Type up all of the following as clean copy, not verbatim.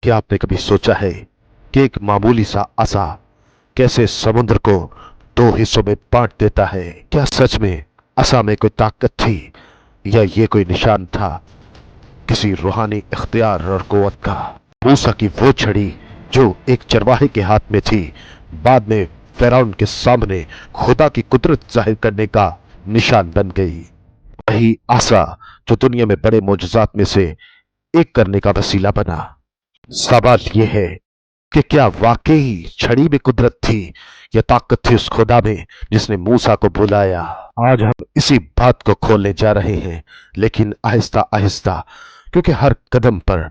क्या आपने कभी सोचा है कि एक मामूली सा आसा कैसे समुद्र को दो हिस्सों में बांट देता है? क्या सच में आसा में कोई ताकत थी, या ये कोई निशान था किसी रूहानी इख्तियार और कुव्वत का? मूसा की वो छड़ी जो एक चरवाहे के हाथ में थी, बाद में फिरौन के सामने खुदा की कुदरत जाहिर करने का निशान बन गई। वही आसा जो दुनिया में बड़े मोजज़ात में से एक करने का वसीला बना। सवाल यह है कि क्या वाकई छड़ी में कुदरत थी, या ताकत थी उस खुदा में जिसने मूसा को बुलाया? आज हम इसी बात को खोलने जा रहे हैं, लेकिन आहिस्ता आहिस्ता, क्योंकि हर कदम पर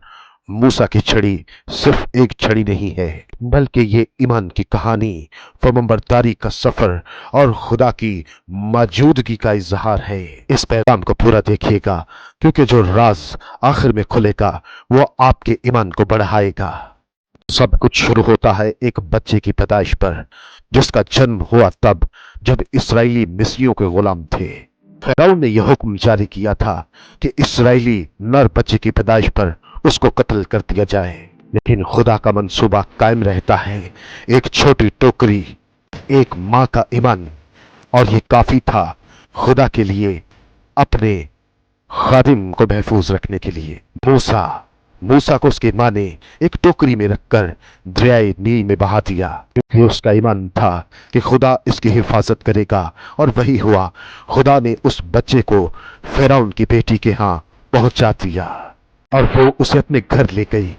मूसा की छड़ी सिर्फ एक छड़ी नहीं है, बल्कि ये ईमान की कहानी, फर्माबरदारी का सफर और खुदा की मौजूदगी का इजहार है। इस पैगाम को पूरा देखिएगा, क्योंकि जो राज आखिर में खुलेगा वो आपके ईमान को बढ़ाएगा। सब कुछ शुरू होता है एक बच्चे की पैदाइश पर, जिसका जन्म हुआ तब जब इस्राएली मिस्रियों के गुलाम थे। फिरौन ने यह हुक्म जारी किया था कि इस्राएली नर बच्चे की पैदाइश पर उसको कत्ल कर दिया जाए, लेकिन खुदा का मंसूबा कायम रहता है। एक छोटी टोकरी, एक मां का ईमान, और ये काफी था खुदा के लिए अपने खादिम को महफूज रखने के लिए। मूसा मूसा को उसकी मां ने एक टोकरी में रखकर दरियाए नील में बहा दिया, क्योंकि उसका ईमान था कि खुदा इसकी हिफाजत करेगा। और वही हुआ। खुदा ने उस बच्चे को फिरौन की बेटी के यहाँ पहुंचा दिया, और वो उसे अपने घर ले गई।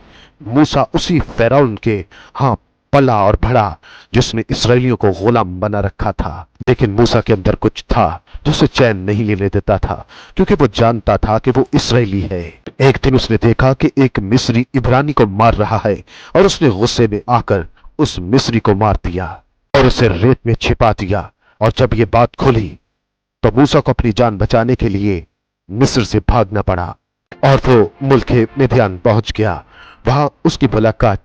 मूसा उसी फिरौन के हाँ पला और बढ़ा जिसने इसराइलियों को गुलाम बना रखा था। लेकिन मूसा के अंदर कुछ था जो उसे चैन नहीं लेने देता था, क्योंकि वो जानता था कि वो इसराइली है। एक दिन उसने देखा कि एक मिस्री इब्रानी को मार रहा है, और उसने गुस्से में आकर उस मिस्री को मार दिया और उसे रेत में छिपा दिया। और जब ये बात खुली तो मूसा को अपनी जान बचाने के लिए मिस्र से भागना पड़ा, और वो मुल्क मिद्यान पहुंच गया। वहां उसकी मुलाकात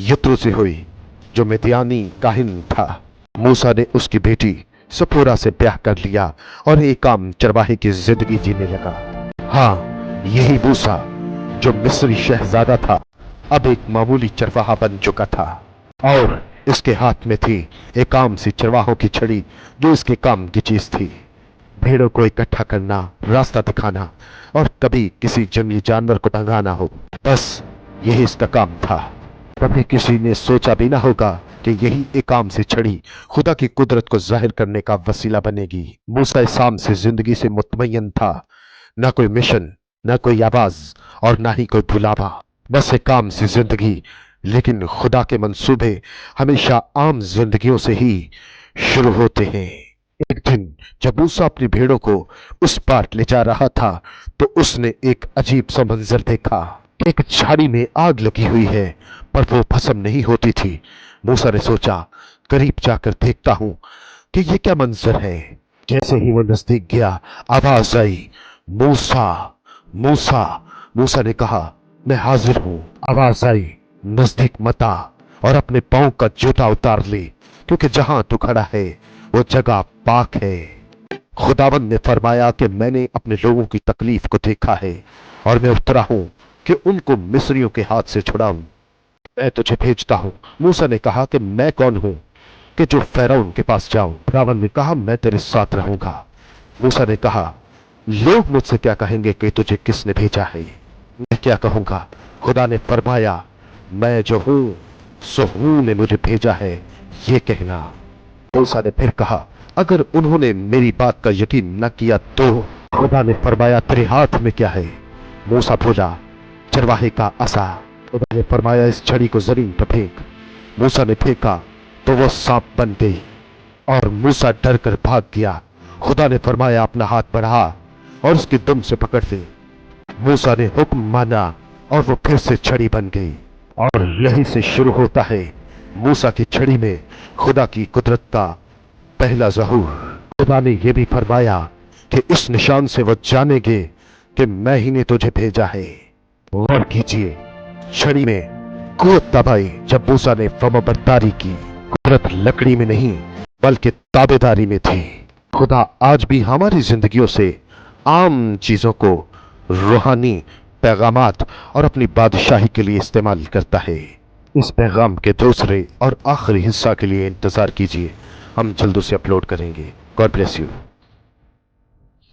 यत्रो से हुई, जो मिद्यानी काहिन था। मूसा ने उसकी बेटी सपोरा से ब्याह कर लिया और एक आम चरवाहे की जिंदगी जीने लगा। हाँ, यही मूसा जो मिस्री शहजादा था, अब एक मामूली चरवाहा बन चुका था, और इसके हाथ में थी एक आम सी चरवाहों की छड़ी, जो इसके काम की चीज थी। भेड़ों को इकट्ठा करना, रास्ता दिखाना, और कभी किसी जंगली जानवर को भगाना हो, बस यही इसका काम था। कभी किसी ने सोचा भी ना होगा कि यही एक आम सी छड़ी खुदा की कुदरत को जाहिर करने का वसीला बनेगी। मूसा इस आम से जिंदगी से मुतमय्यन था। ना कोई मिशन, ना कोई आवाज, और ना ही कोई बुलावा, बस एक आम सी जिंदगी। लेकिन खुदा के मंसूबे हमेशा आम जिंदगियों से ही शुरू होते हैं। एक दिन जब मूसा अपनी भेड़ों को उस पार ले जा रहा था, तो उसने एक अजीब सा मंजर देखा। एक झाड़ी में आग लगी हुई है, पर वो भस्म नहीं होती थी। मूसा ने सोचा, करीब जाकर देखता हूं कि ये क्या मंजर है। जैसे ही वो नजदीक गया, आवाज आई, मूसा, मूसा। मूसा ने कहा, मैं हाजिर हूं। आवाज आई, नजदीक मत आ, और अपने पांव का जूता उतार ले, क्योंकि जहां तू खड़ा है वो जगह पाक है। खुदावंद ने फरमाया कि मैंने अपने लोगों की तकलीफ को देखा है, और मैं उतरा हूं कि उनको मिस्रियों के हाथ से छुड़ाऊं। मैं तुझे भेजता हूं। मूसा ने कहा कि मैं कौन हूं कि जो फिरौन के पास जाऊं? खुदावंद ने कहा, मैं तेरे साथ रहूंगा। मूसा ने कहा, लोग मुझसे क्या कहेंगे कि तुझे किसने भेजा है? मैं क्या कहूंगा? खुदा ने फरमाया, मैं जो हूं सो हूं ने मुझे भेजा है, ये कहना। मूसा ने फिर कहा, अगर उन्होंने मेरी बात का यकीन न किया तो? खुदा ने फरमाया, तेरे हाथ में क्या है? मूसा बोला, चरवाहे का असा। खुदा ने फरमाया, इस छड़ी को जमीन पर फेंक। मूसा ने फेंका तो वो सांप बन गई, और मूसा डर कर भाग गया। खुदा ने फरमाया, अपना हाथ बढ़ा और उसकी दुम से पकड़ दे। मूसा ने हुक्म माना, और वो फिर से छड़ी बन गई। और यहीं से शुरू होता है मूसा की छड़ी में खुदा की कुदरत का पहला ज़हूर। खुदा ने यह भी फरमाया कि इस निशान से वो जानेंगे कि मैं ही ने तुझे भेजा है। गौर कीजिए, छड़ी में कुव्वत तब आई जब मूसा ने फर्माबरदारी की। कुदरत लकड़ी में नहीं, बल्कि ताबेदारी में थी। खुदा आज भी हमारी जिंदगियों से आम चीजों को रूहानी पैगामात और अपनी बादशाही के लिए इस्तेमाल करता है। इस पैगाम के दूसरे और आखिरी हिस्सा के लिए इंतजार कीजिए, हम जल्द उसे अपलोड करेंगे। God bless you.